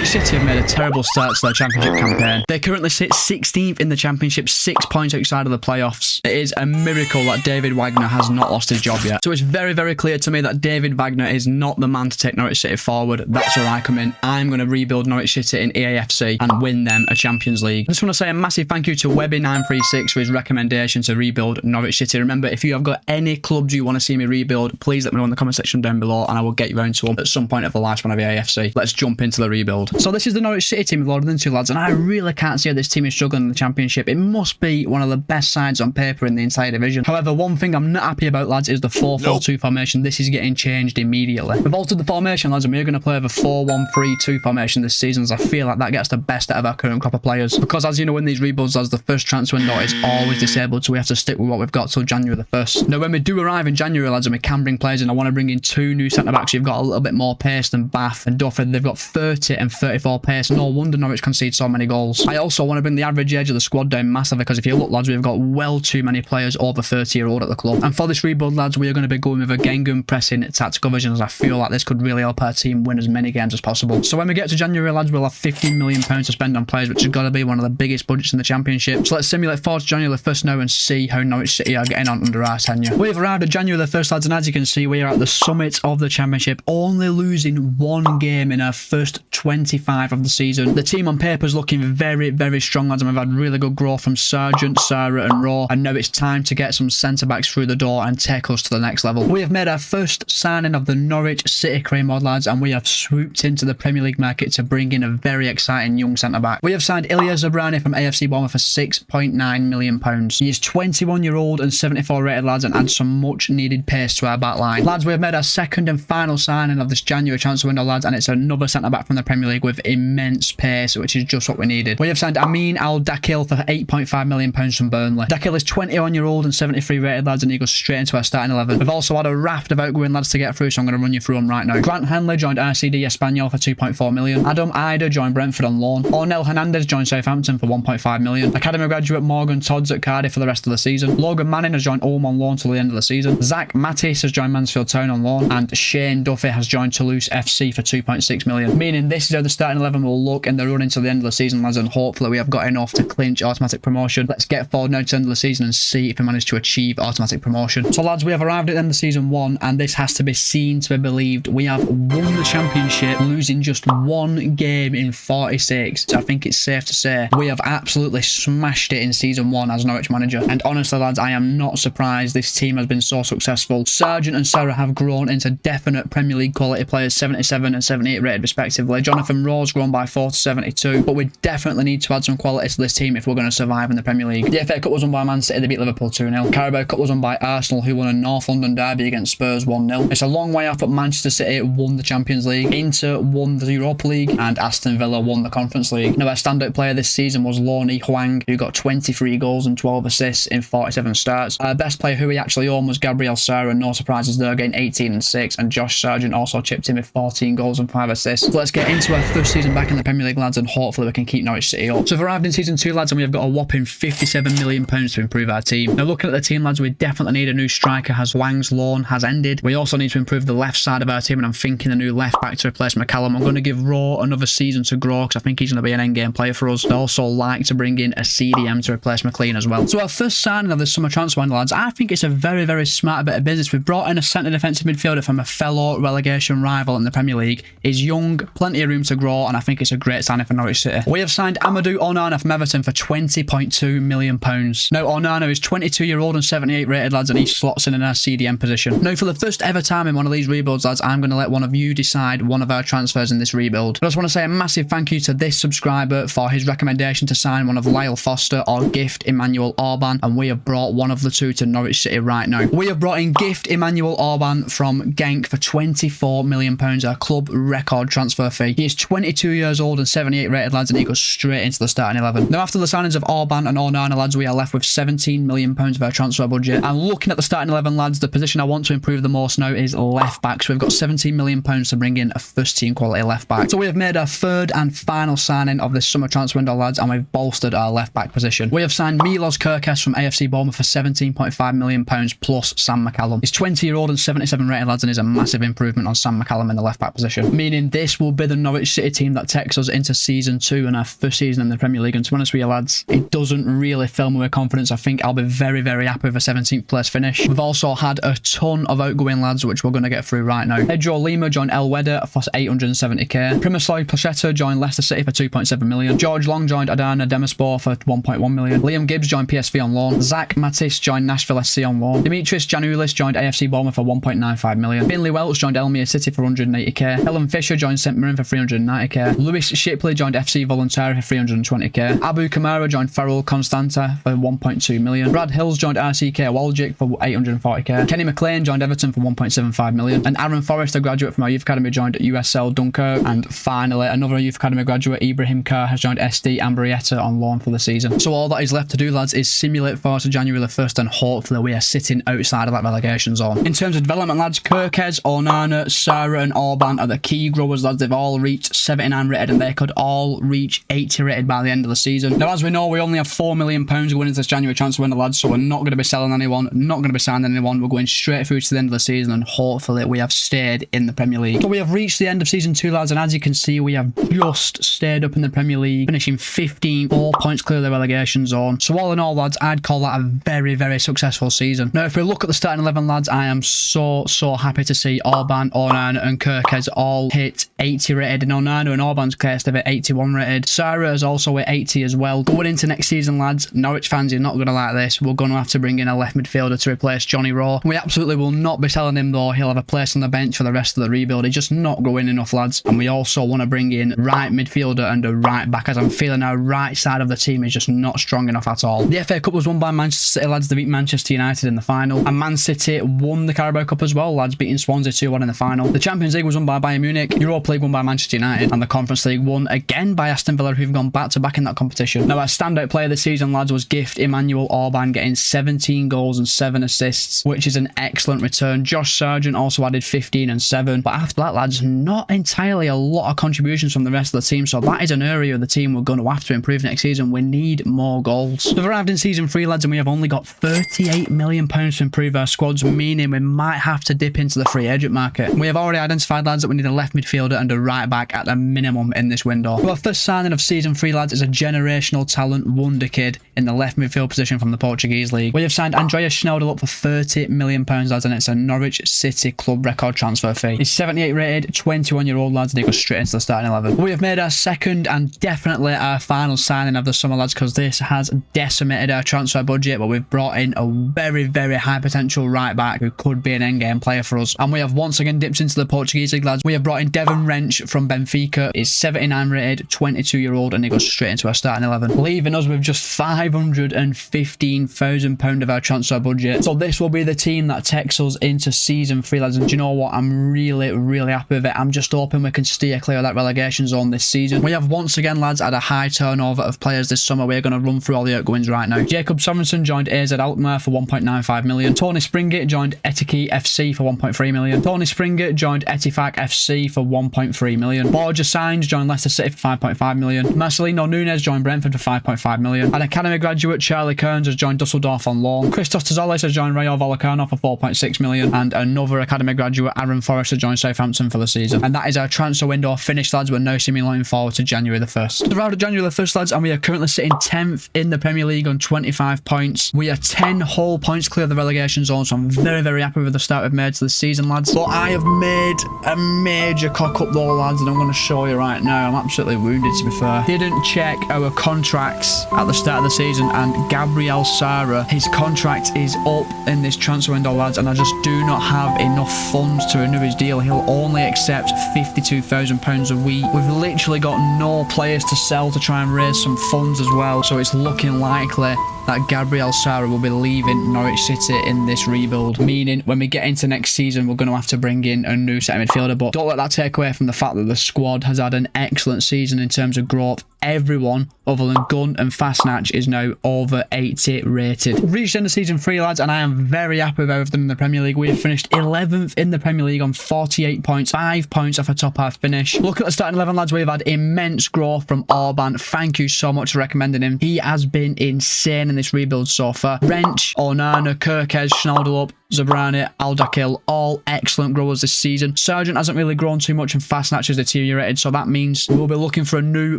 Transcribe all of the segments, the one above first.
Norwich City have made a terrible start to their championship campaign. They currently sit 16th in the championship, 6 points outside of the playoffs. It is a miracle that David Wagner has not lost his job yet. So it's very, very clear to me that David Wagner is not the man to take Norwich City forward. That's where I come in. I'm going to rebuild Norwich City in EAFC and win them a Champions League. I just want to say a massive thank you to Webby936 for his recommendation to rebuild Norwich City. Remember, if you have got any clubs you want to see me rebuild, please let me know in the comment section down below and I will get you around to them at some point of the lifespan of EAFC. Let's jump into the rebuild. So this is the Norwich City team with loaded into, lads, and I really can't see how this team is struggling in the championship. It must be one of the best sides on paper in the entire division. However, one thing I'm not happy about, lads, is the 4-4-2 formation. This is getting changed immediately. We've altered the formation, lads, and we're going to play with a 4-1-3-2 formation this season, as I feel like that gets the best out of our current crop of players. Because as you know, in these rebuilds, lads, the first transfer window is always disabled, so we have to stick with what we've got till January the 1st. Now, when we do arrive in January, lads, and we can bring players in, I want to bring in 2 new centre-backs who've got a little bit more pace than Bath and Duffy. They've got 30 and 34 pace. No wonder Norwich concede so many goals. I also want to bring the average age of the squad down massively, because if you look, lads, we've got well too many players over 30-year-old at the club. And for this rebuild, lads, we are going to be going with a Gengun pressing tactical vision, as I feel like this could really help our team win as many games as possible. So when we get to January, lads, we'll have £15 million to spend on players, which has got to be one of the biggest budgets in the championship. So let's simulate forward to January the 1st now and see how Norwich City are getting on under our tenure. We've arrived at January the 1st, lads, and as you can see, we are at the summit of the championship, only losing 1 game in our first 25 of the season. The team on paper is looking very, very strong, lads, and we've had really good growth from Sargent, Sarah and Raw, and now it's time to get some centre-backs through the door and take us to the next level. We have made our first signing of the Norwich City cream mod, lads, and we have swooped into the Premier League market to bring in a very exciting young centre-back. We have signed Ilya Zabrani from AFC24 for £6.9 million. He is 21-year-old and 74 rated, lads, and adds some much needed pace to our back line. Lads, we have made our second and final signing of this January transfer window, lads, and it's another centre-back from the Premier League with immense pace, which is just what we needed. We have signed Amin Al-Dakil for £8.5 million from Burnley. Dakil is 21-year-old and 73 rated, lads, and he goes straight into our starting 11. We've also had a raft of outgoing lads to get through, so I'm going to run you through them right now. Grant Hanley joined RCD Espanyol for £2.4 million. Adam Ida joined Brentford on loan. Ornel Hernandez joined Southampton for £1.5 million. Academy graduate Morgan Todd's at Cardiff for the rest of the season. Logan Manning has joined Ulm on loan till the end of the season. Zach Mattis has joined Mansfield Town on loan, and Shane Duffy has joined Toulouse FC for £2.6 million. Meaning this is how the starting 11 will look in the run into the end of the season, lads, and hopefully we have got enough to clinch automatic promotion. Let's get forward now to the end of the season and see if we manage to achieve automatic promotion. So, lads, we have arrived at the end of season 1, and this has to be seen to be believed. We have won the championship, losing just 1 game in 46. So I think it's safe to say we have absolutely smashed it in season 1 as Norwich manager. And honestly, lads, I am not surprised this team has been so successful. Sargent and Sarah have grown into definite Premier League quality players, 77 and 78 rated respectively. Jonathan Rowe's grown by 4 to 72, but we definitely need to add some quality to this team if we're going to survive in the Premier League. The FA Cup was won by Man City, they beat Liverpool 2-0. Carabao Cup was won by Arsenal, who won a North London derby against Spurs 1-0. It's a long way off, but Manchester City won the Champions League, Inter won the Europa League, and Aston Villa won the Conference League. Now, our standout player this season was Lonnie Huang, who got 23 goals and 12 assists in 47 starts. Our best player who we actually owned was Gabriel Sarah, no surprises there, getting 18 and 6, and Josh Sargent also chipped in with 14 goals and 5 assists. So let's get into our first season back in the Premier League, lads, and hopefully we can keep Norwich City up. So we've arrived in season 2, lads, and we have got a whopping £57 million to improve our team. Now, looking at the team, lads, we definitely need a new striker as Wang's loan has ended. We also need to improve the left side of our team, and I'm thinking a new left back to replace McCallum. I'm going to give Raw another season to grow because I think he's going to be an end-game player for us. I'd also like to bring in a CDM to replace McLean as well. So our first signing of this summer transfer window, lads, I think it's a very, very smart bit of business. We've brought in a centre defensive midfielder from a fellow relegation rival in the Premier League. He's young, plenty of room to grow, and I think it's a great signing for Norwich City. We have signed Amadou Onana from Everton for £20.2 million. Now, Onana is 22-year-old and 78 rated, lads, and he slots in our CDM position. Now, for the first ever time in one of these rebuilds, lads, I'm going to let one of you decide one of our transfers in this rebuild. I just want to say a massive thank you to this subscriber for his recommendation to sign one of Lyle Foster or Gift Emmanuel Orban, and we have brought one of the two to Norwich City right now. We have brought in Gift Emmanuel Orban from Genk for £24 million, our club record transfer fee. He is 22 years old and 78 rated, lads, and he goes straight into the starting 11. Now, after the signings of Orban and Onana, lads, we are left with £17 million of our transfer budget. And looking at the starting 11, lads, the position I want to improve the most now is left back. So we've got £17 million to bring in a first team quality left back. So we have made our third and final signing of this summer transfer window, lads, and we've bolstered our left back position. We have signed Milos Kerkez from AFC Bournemouth for £17.5 million plus Sam McCallum. He's 20-year-old and 77 rated, lads, and is a massive improvement on Sam McCallum in the left back position. Meaning this will be the Norwich City team that takes us into season 2 and our first season in the Premier League. And to be honest with you lads, it doesn't really fill me with confidence. I think I'll be very, very happy with a 17th place finish. We've also had a ton of outgoing lads, which we're going to get through right now. Pedro Lima joined El Weda for 870k. Primoslav Placheta joined Leicester City for 2.7 million. George Long joined Adana Demirspor for 1.1 million. Liam Gibbs joined PSV on loan. Zach Mattis joined Nashville SC on loan. Dimitris Janulis joined AFC Bournemouth for 1.95 million. Finley Welch joined Elmere City for 180k. Helen Fisher joined St Mirren for 390k. Lewis Shipley joined FC Voluntari for 320k. Abu Kamara joined Farrell Constanta for 1.2 million. Brad Hills joined RCK Walgic for 840k. Kenny McLean joined Everton for 1.75 million. And Aaron Forrest, a graduate from our youth academy, joined USL Dunkirk. And finally, another youth academy graduate, Ibrahim Kerr, has joined SD Ambrietta on loan for the season. So all that is left to do, lads, is simulate for to January the 1st, and hopefully we are sitting outside of that relegation zone. In terms of development, lads, Kirkes, Onana, Sarah and Orban are the key growers, lads. They've all reached 79 rated and they could all reach 80 rated by the end of the season. Now, as we know, we only have £4 million going into this January transfer window, lads, so we're not going to be selling anyone, not going to be signing anyone. We're going straight through to the end of the season, and hopefully we have stayed in the Premier League. So we have reached the end of season 2, lads, and as you can see, we have just stayed up in the Premier League, finishing 15, 4 points clear of the relegation zone. So all in all, lads, I'd call that a very, very successful season. Now, if we look at the starting 11, lads, I am so happy to see Orban, Onana and Kirkes all hit 80 rated. And Onana and Orban's case, they've hit 81 rated. Sarah is also at 80 as well. Going into next season, lads, Norwich fans, you're not going to like this. We're going to have to bring in a left midfielder to replace Johnny Raw. We absolutely will not be selling him, though. He'll have a place on the bench for the rest of the rebuild. He's just not growing enough, lads. And we also want to bring in right midfielder and a right back, as I'm feeling our right side of the team is just not strong enough at all. The FA Cup was won by Manchester City, lads. They beat Manchester United in the final. And Man City won the Carabao Cup as well, lads, beating Swansea 2-1 in the final. The Champions League was won by Bayern Munich. Europa League won by Manchester United. And the Conference League won again by Aston Villa, who've gone back to back in that competition. Now, our standout player this season, lads, was Gift Emmanuel Orban, getting 17 goals and 7 assists, which is an excellent return. Josh Sargent also added 15 and 7. But after that, lads, not entirely a lot of contributions from the rest of the team. So that is an area of the team we're going to have to improve next season. We need more goals. We've arrived in season 3, lads, and we have only got £38 million to improve our squads, meaning we might have to dip into the free agent market. We have already identified, lads, that we need a left midfielder and a right back at a minimum in this window. Well, our first signing of season 3, lads, is a generational talent wonder kid in the left midfield position from the Portuguese league. We have signed Andreas Schneiderl up for £30 million, lads, and it's a Norwich City club record transfer fee. He's 78 rated, 21-year-old, lads, and he goes straight into the starting 11. We have made our second and definitely our final signing of the summer, lads, because this has decimated our transfer budget, but we've brought in a very, very high potential right back who could be an endgame player for us. And we have once again dipped into the Portuguese league, lads. We have brought in Devon Wrench from Benfica. He's 79 rated, 22-year-old, and he goes straight into our starting 11, leaving us with just £515,000 of our transfer budget. So this will be the team that takes us into season 3, lads, and do you know what? I'm really, really happy with it. I'm just hoping we can steer clear of that relegation zone this season. We have once again, lads, had a high turnover of players this summer. We're going to run through all the outgoings right now. Jacob Sorensen joined AZ Alkmaar for 1.95 million. Tony Springett joined Etiki FC for 1.3 million. Tony Springett joined Etifak FC for 1.3 million. Borja Sainz joined Leicester City for 5.5 million. Marcelino Nunes joined Brentford for 5.5 million. An academy graduate, Charlie Kearns, has joined Dusseldorf on loan. Christos Tazolis has joined Rayo Vallecano for 4.6 million. And another academy graduate, Aaron Forrest, has joined Southampton for the season. And that is our transfer window finished, lads. We're now seemingly looking forward to January the 1st. We're out of January the 1st, lads, and we are currently sitting 10th in the Premier League on 25 points. We are 10 whole points clear of the relegation zone, so I'm very, very happy with the start we've made to the season, lads. But I have made a major cock up though, lads, and I'm going to show you right now. I'm absolutely wounded, to be fair. Didn't check our contracts at the start of the season, and Gabriel Sara, his contract is up in this transfer window, lads, and I just do not have enough funds to renew his deal. He'll only accept £52,000 a week. We've literally got no players to sell to try and raise some funds as well, so it's looking likely that Gabriel Sara will be leaving Norwich City in this rebuild, meaning when we get into next season, we're going to have to bring in a new centre midfielder. But don't let that take away from the fact that the squad has had an excellent season in terms of growth. Everyone other than Gunn and Fastnatch is now over 80 rated. We've reached the end of season 3, lads, and I am very happy with everything in the Premier League. We have finished 11th in the Premier League on 48 points, 5 points off a top half finish. Look at the starting 11, lads. We've had immense growth from Orban. Thank you so much for recommending him. He has been insane in this rebuild so far. Wrench, Onana, Kirkes, Schneiderl, Zabrani, Aldakil, all excellent growers this season. Sargent hasn't really grown too much and Fastnatch has deteriorated, so that means we'll be looking for a new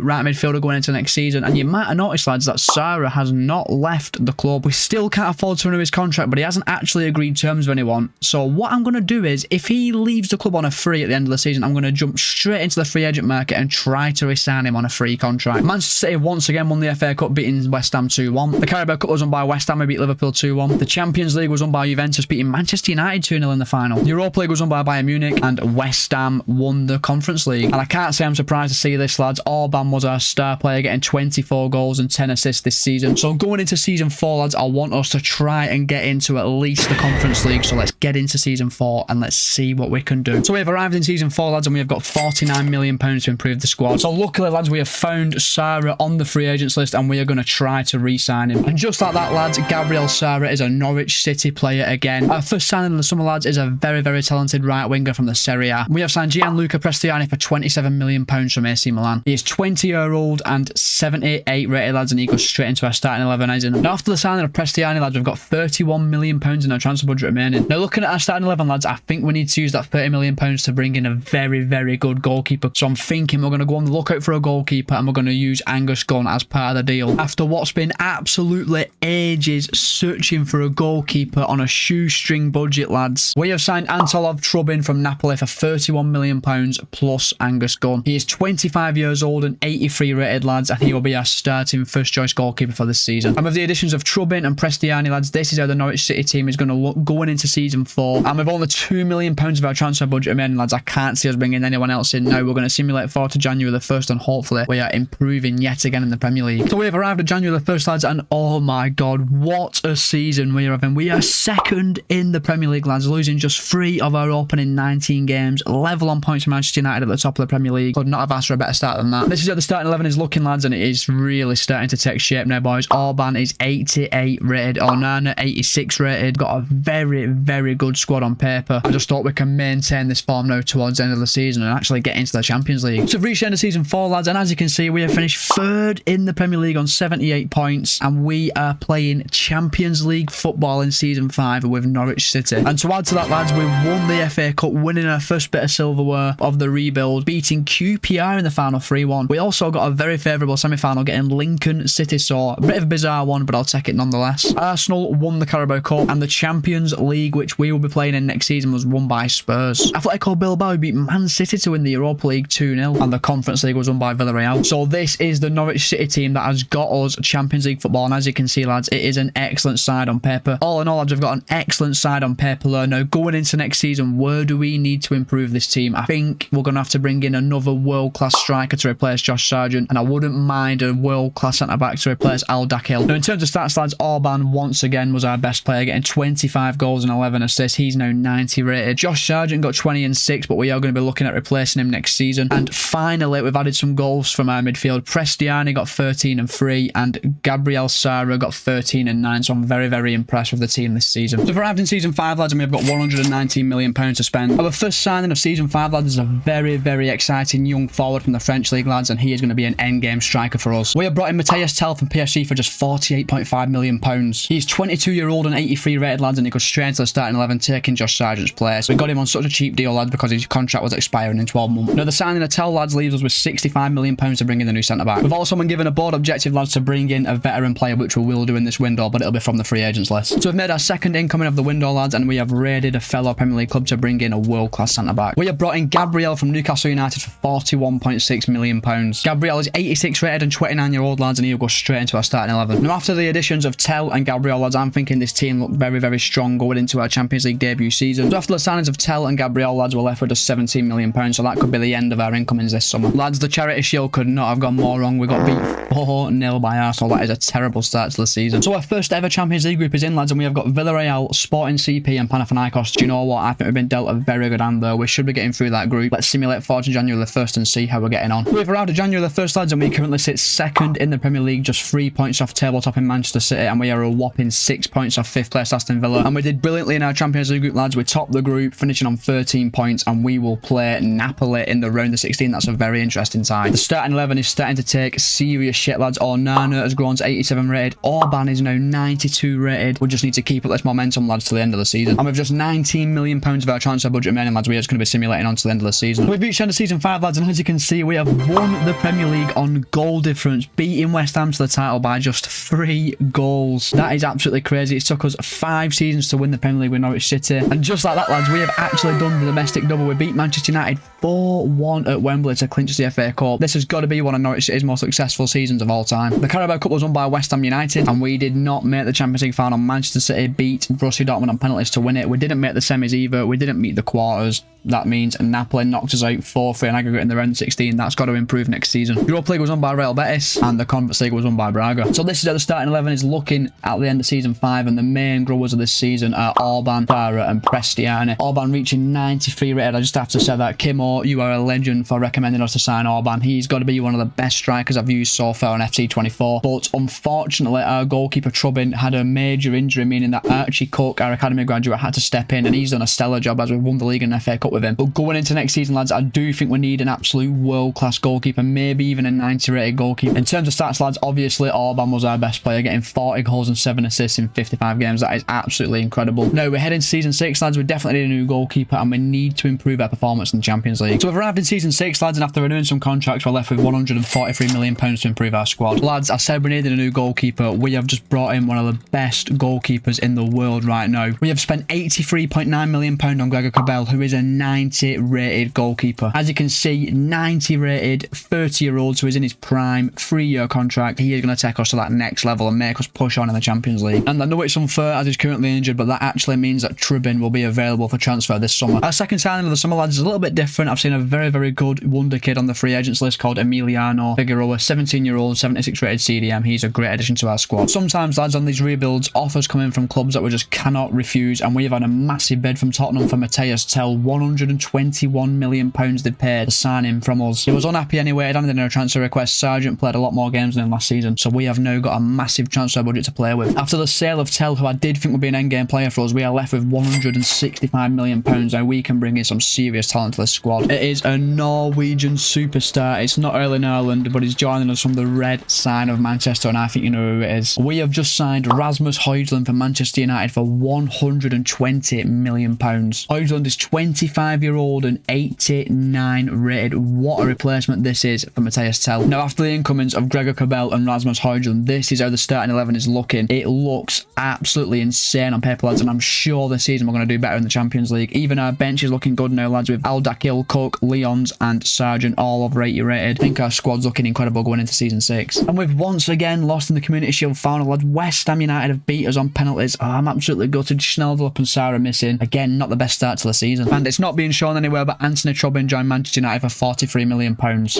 right midfielder going into next season. And you might have noticed, lads, that Sarah has not left the club. We still can't afford to renew his contract, but he hasn't actually agreed terms with anyone. So what I'm going to do is, if he leaves the club on a free at the end of the season, I'm going to jump straight into the free agent market and try to re-sign him on a free contract. Manchester City once again won the FA Cup, beating West Ham 2-1. The Carabao Cup was won by West Ham, who beat Liverpool 2-1. The Champions League was won by Juventus, beating Manchester United 2-0 in the final. The Europa League was won by Bayern Munich, and West Ham won the Conference League. And I can't say I'm surprised to see this, lads. Orban was our star player, getting 24 goals and 10 assists this season. So going into season 4, lads, I want us to try and get into at least the Conference League. So let's get into season 4 and let's see what we can do. So we have arrived in season 4, lads, and we have got £49 million to improve the squad. So luckily, lads, we have found Sarah on the free agents list and we are going to try to re-sign him. And just like that, lads, Gabriel Sarah is a Norwich City player again. Our first signing of the summer, lads, is a very, very talented right winger from the Serie A. We have signed Gianluca Prestiani for £27 million from AC Milan. He is 20-year-old and 78 rated, lads, and he goes straight into our starting 11. Now, after the signing of Prestiani, lads, we've got £31 million in our transfer budget remaining. Now, looking at our starting 11, lads, I think we need to use that £30 million to bring in a very, very good goalkeeper. So I'm thinking we're going to go on the lookout for a goalkeeper and we're going to use Angus Gunn as part of the deal. After what's been absolutely ages searching for a goalkeeper on a shoestring budget, lads, we have signed Antolov Trubin from Napoli for £31 million plus Angus Gunn. He is 25 years old and 83 rated, lads, and he will be our starting first choice goalkeeper for this season. And with the additions of Trubin and Prestiani, lads, this is how the Norwich City team is going to look going into season 4. And with only £2 million of our transfer budget remaining, lads, I can't see us bringing anyone else in now. We're going to simulate forward to January the 1st and hopefully we are improving yet again in the Premier League. So we have arrived at January the 1st, lads, and oh my god, what a season we are having. We are second in the Premier League, lads, losing just 3 of our opening 19 games, level on points with Manchester United at the top of the Premier League. Could not have asked for a better start than that. This is how the starting 11 is looking, lads, and it is really starting to take shape now, boys. Orban is 88 rated, Onana 86 rated. Got a very, very good squad on paper. I just thought we can maintain this form now towards the end of the season and actually get into the Champions League. So we've reached the end of season 4, lads, and as you can see, we have finished 3rd in the Premier League on 78 points, and we are playing Champions League football in season 5 with Norwich City. And to add to that, lads, we won the FA Cup, winning our first bit of silverware of the rebuild, beating QPR in the final 3-1. We also got a very favourable semi-final, getting Lincoln City, so a bit of a bizarre one, but I'll take it nonetheless. Arsenal won the Carabao Cup, and the Champions League, which we will be playing in next season, was won by Spurs. Atletico Bilbao beat Man City to win the Europa League 2-0, and the Conference League was won by Villarreal. So this is the Norwich City team that has got us Champions League football, and as you can see, lads, it is an excellent side on paper. All in all, lads, we've got an excellent side on paper there. Now, going into next season, where do we need to improve this team? I think we're going to have to bring in another world-class striker to replace Josh Sargent, and I wouldn't mind a world-class centre-back to replace Aldakil. Now, in terms of stats, lads, Orban once again was our best player, getting 25 goals and 11 assists. He's now 90 rated. Josh Sargent got 20 and 6, but we are going to be looking at replacing him next season. And finally, we've added some goals from our midfield. Prestiani got 13 and 3, and Gabriel Sarah got 13 and 9, so I'm very, very impressed with the team this season. So we've arrived in season 5, lads, and we've got £119 million to spend. Our first signing of season 5, lads, is a very, very exciting young forward from the French league, lads, and he is going to be an endgame striker for us. We have brought in Matthias Tell from PSG for just £48.5 million. He's 22-year-old and 83 rated, lads, and he goes straight into the starting 11, taking Josh Sargent's place. We got him on such a cheap deal, lads, because his contract was expiring in 12 months. Now, the signing of Tell, lads, leaves us with £65 million to bring in the new centre-back. We've also been given a board objective, lads, to bring in a veteran player, which we will do in this window, but it'll be from the free agents list. So we've made our second incoming of the window, lads, and we have raided a fellow Premier League club to bring in a world-class centre-back. We have brought in Gabriel from Newcastle United for £41.6 million. Gabriel is 86 rated and 29-year-old, lads, and he'll go straight into our starting 11. Now, after the additions of Tell and Gabriel, lads, I'm thinking this team looked very, very strong going into our Champions League debut season. So after the signings of Tell and Gabriel, lads, we're left with just £17 million, so that could be the end of our incomings this summer. Lads, the Charity Shield could not have gone more wrong. We got beat 4-0 by Arsenal. That is a terrible start to the season. So our first ever Champions League group is in, lads, and we have got Villarreal, Sporting CP and Panathinaikos. Do you know what? I think we've been dealt a very good hand there. We should be getting through that group. Let's simulate forward to January the 1st and see how we're getting on. We've arrived at January the 1st, lads, and we currently sit second in the Premier League, just 3 points off tabletop in Manchester City, and we are a whopping 6 points off 5th place Aston Villa. And we did brilliantly in our Champions League group, lads. We topped the group, finishing on 13 points, and we will play Napoli in the round of 16. That's a very interesting side. The starting 11 is starting to take serious shit, lads. Onana has grown to 87 rated. Orban is now 92 rated. We just need to keep up this momentum, lads. lads, to the end of the season. And with just £19 million of our transfer budget remaining, lads, we are just going to be simulating on to the end of the season. We've reached the end of season 5, lads, and as you can see, we have won the Premier League on goal difference, beating West Ham to the title by just 3 goals. That is absolutely crazy. It took us 5 seasons to win the Premier League with Norwich City. And just like that, lads, we have actually done the domestic double. We beat Manchester United 4-1 at Wembley to clinch the FA Cup. This has got to be one of Norwich City's more successful seasons of all time. The Carabao Cup was won by West Ham United, and we did not make the Champions League final. Manchester City beat Borussia Dortmund on penalties to win it. We didn't make the semis either. We didn't meet the quarters. That means Napoli knocked us out 4-3 in aggregate in the round 16. That's got to improve next season. Europa League was won by Real Betis, and the Conference League was won by Braga. So this is how the starting 11 is looking at the end of season 5, and the main growers of this season are Orban, Farah and Prestiani. Orban reaching 93 rated. I just have to say that, Kimo, you are a legend for recommending us to sign Orban. He's got to be one of the best strikers I've used so far on FC24. But unfortunately, our goalkeeper Trubbin had a major injury, meaning that Archie Cook, our academy graduate, had to step in, and he's done a stellar job as we've won the league and FA Cup with him. But going into next season, lads, I do think we need an absolute world-class goalkeeper, maybe even a 90 rated goalkeeper. In terms of stats, lads, obviously Orban was our best player, getting 40 goals and 7 assists in 55 games. That is absolutely incredible. Now, we're heading to season 6, lads. We definitely need a new goalkeeper, and we need to improve our performance in the Champions League. So we've arrived in season 6, lads, and after renewing some contracts, we're left with £143 million to improve our squad. Lads, I said we needed a new goalkeeper. We have just brought in one of the best goalkeepers in the world right now. We have spent £83.9 million on Gregor Cabell, who is a 90 rated goalkeeper. As you can see, 90 rated, 30-year-old, so he's in his prime, 3-year contract. He is going to take us to that next level and make us push on in the Champions League. And I know it's unfair as he's currently injured, but that actually means that Trubbin will be available for transfer this summer. Our second signing of the summer, lads, is a little bit different. I've seen a very, very good wonder kid on the free agents list called Emiliano Figueroa, 17-year-old, 76 rated CDM. He's a great addition to our squad. Sometimes, lads, on these rebuilds, offers come in from clubs that we just cannot refuse, and we've had a massive bid from Tottenham for Matthias Tell. £121 million they've paid to sign him from us. He was unhappy anyway. He'd handed in a transfer request. Sargent played a lot more games than him last season, so we have now got a massive transfer budget to play with. After the sale of Tell, who I did think would be an endgame player for us, we are left with £165 million. Now we can bring in some serious talent to the squad. It is a Norwegian superstar. It's not Erling Haaland, but he's joining us from the red sign of Manchester, and I think you know who it is. We have just signed Rasmus Højlund for Manchester United for £120 million. Højlund is 25-year-old and 89 rated. What a replacement this is for Matthias Tell. Now, after the incomings of Gregor Cabell and Rasmus Højlund, this is how the starting 11 is looking. It looks absolutely insane on paper, lads, and I'm sure this season we're going to do better in the Champions League. Even our bench is looking good now, lads, with Aldakil, Cook, Leons and Sargent all over 80 rated. I think our squad's looking incredible going into season 6. And we've once again lost in the Community Shield final, lads. West Ham United have beat us on penalties. Oh, I'm absolutely gutted. Schnelderup and Sarah missing. Again, not the best start to the season. And it's not being shown anywhere, but Anthony Trubbin joined Manchester United for £43 million.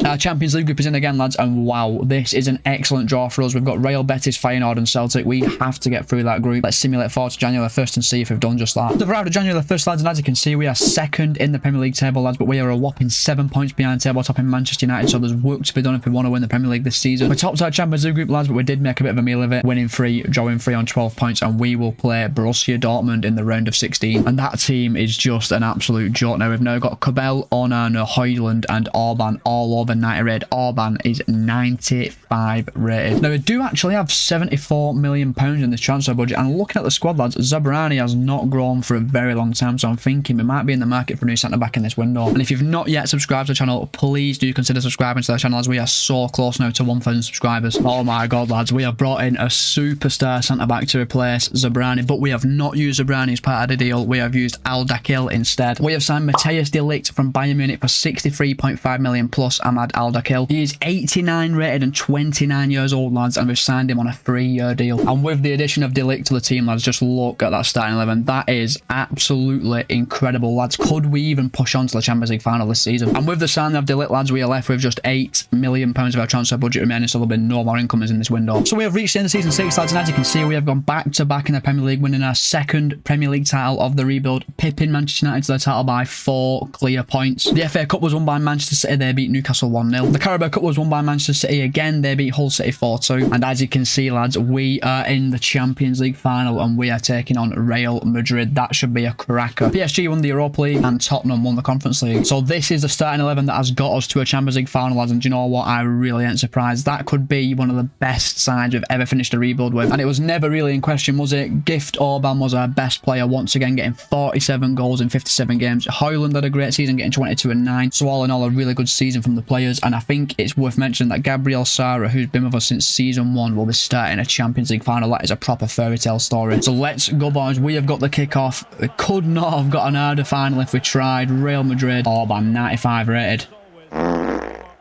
Our Champions League group is in again, lads, and wow, this is an excellent draw for us. We've got Real Betis, Feyenoord and Celtic. We have to get through that group. Let's simulate forward to January 1st and see if we've done just that. So we've arrived at January 1st, lads, and as you can see, we are second in the Premier League table, lads, but we are a whopping 7 points behind tabletop in Manchester United, so there's work to be done if we want to win the Premier League this season. We topped our Champions League group, lads, but we did make a bit of a meal of it, winning 3, drawing 3 on 12 points, and we will play Borussia Dortmund in the round of 16. And that team is just an absolute joke. Now, we've now got Cabell, Onana, Højlund and Orban all over 90 rated. Orban is 95 rated. Now, we do actually have £74 million in this transfer budget, and looking at the squad, lads, Zabrani has not grown for a very long time, so I'm thinking we might be in the market for a new centre-back in this window. And if you've not yet subscribed to the channel, please do consider subscribing to the channel, as we are so close now to 1,000 subscribers. Oh my god, lads, we have brought in a superstar centre-back to replace Zabrani, but we have not used Zabrani as part of the deal. We have used Aldakil instead. We have signed Matthias de Ligt from Bayern Munich for £63.5 million plus Ahmad Aldakil. He is 89 rated and 29 years old, lads, and we've signed him on a 3-year deal. And with the addition of de Ligt to the team, lads, just look at that starting 11. That is absolutely incredible, lads. Could we even push on to the Champions League final this season? And with the signing of de Ligt, lads, we are left with just £8 million of our transfer budget remaining, so there'll be no more incomers in this window. So we have reached the end of season 6, lads, and as you can see, we have gone back to back in the Premier League, winning our second Premier League title of the rebuild, pipping Manchester United to the title by by 4 clear points. The FA Cup was won by Manchester City. They beat Newcastle 1-0. The Carabao Cup was won by Manchester City again. They beat Hull City 4-2. And as you can see, lads, we are in the Champions League final and we are taking on Real Madrid. That should be a cracker. PSG won the Europa League and Tottenham won the Conference League. So this is the starting 11 that has got us to a Champions League final, lads. And do you know what? I really ain't surprised. That could be one of the best sides we've ever finished a rebuild with. And it was never really in question, was it? Gift Orban was our best player once again, getting 47 goals in 57 games. Højlund had a great season, getting 22 and 9. So all in all, a really good season from the players. And I think it's worth mentioning that Gabriel Sara, who's been with us since season 1, will be starting a Champions League final. That is a proper fairy tale story. So let's go, boys. We have got the kickoff. We could not have got an harder final if we tried. Real Madrid. Orban, 95 rated.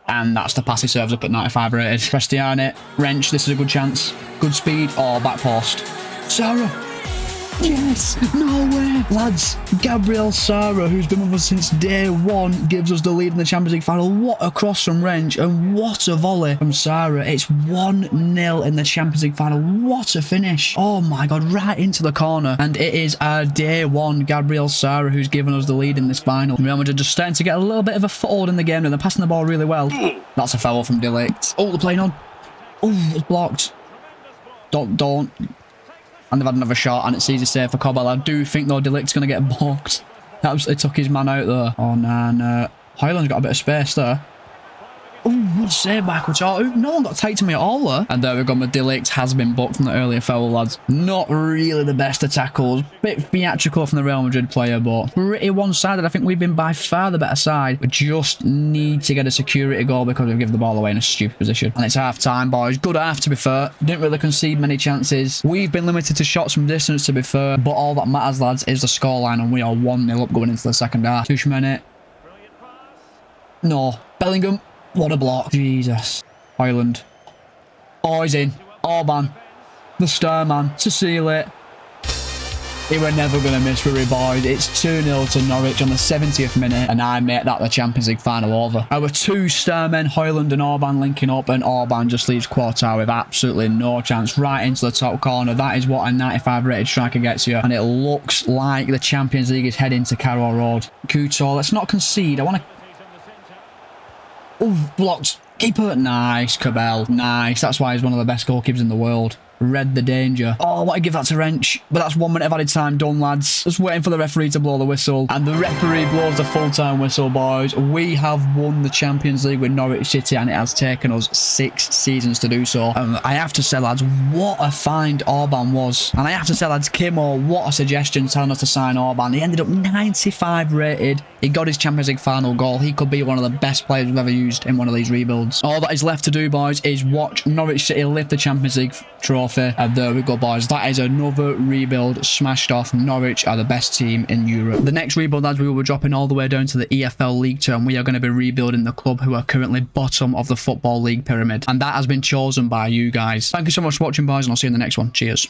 And that's the pass he serves up at 95 rated. Cristiano, wrench, this is a good chance. Good speed. Oh, back post. Sara. Yes! No way! Lads, Gabriel Sara, who's been with us since day 1, gives us the lead in the Champions League final. What a cross from Wrench, and what a volley from Sara. It's 1-0 in the Champions League final. What a finish. Oh my god, right into the corner. And it is our day 1, Gabriel Sara, who's given us the lead in this final. Real Madrid just starting to get a little bit of a foothold in the game, and they're passing the ball really well. That's a foul from De Ligt. Oh, they're playing on. Oh, it's blocked. Don't. And they've had another shot, and it's easy save for Cobble. I do think, though, De Ligt's going to get blocked. That absolutely took his man out there. Oh, no. Højlund's got a bit of space there. Oh, good save backwards. Oh, no one got tight to me at all there. And there we go. De Ligt has been booked from the earlier foul, lads. Not really the best of tackles. Bit theatrical from the Real Madrid player, but pretty one-sided. I think we've been by far the better side. We just need to get a security goal because we've given the ball away in a stupid position. And it's half-time, boys. Good half, to be fair. Didn't really concede many chances. We've been limited to shots from distance, to be fair. But all that matters, lads, is the scoreline, and we are 1-0 up going into the second half. Tuchman. No. Bellingham. What a block. Jesus. Højlund. Oh, he's in. Orban. The star man. To seal it. He were never going to miss, were we, boys? It's 2-0 to Norwich on the 70th minute, and I make that the Champions League final over. Our 2 star men, Højlund and Orban, linking up, and Orban just leaves Quartar with absolutely no chance right into the top corner. That is what a 95 rated striker gets you, and it looks like the Champions League is heading to Carrow Road. Couture, let's not concede. I want to... Oh, blocked. Keeper. Nice, Cabell. Nice. That's why he's one of the best goalkeepers in the world. Read the danger. Oh, I want to give that to Wrench. But that's 1 minute of added time done, lads. Just waiting for the referee to blow the whistle. And the referee blows the full-time whistle, boys. We have won the Champions League with Norwich City, and it has taken us 6 seasons to do so. I have to say, lads, what a find Orban was. And I have to say, lads, Kimo, what a suggestion telling us to sign Orban. He ended up 95 rated. He got his Champions League final goal. He could be one of the best players we've ever used in one of these rebuilds. All that is left to do, boys, is watch Norwich City lift the Champions League trophy. And there we go, boys. That is another rebuild smashed off. Norwich are the best team in Europe. The next rebuild, lads, we will be dropping all the way down to the EFL League 2, and we are going to be rebuilding the club who are currently bottom of the Football League pyramid. And that has been chosen by you guys. Thank you so much for watching, boys, and I'll see you in the next one. Cheers.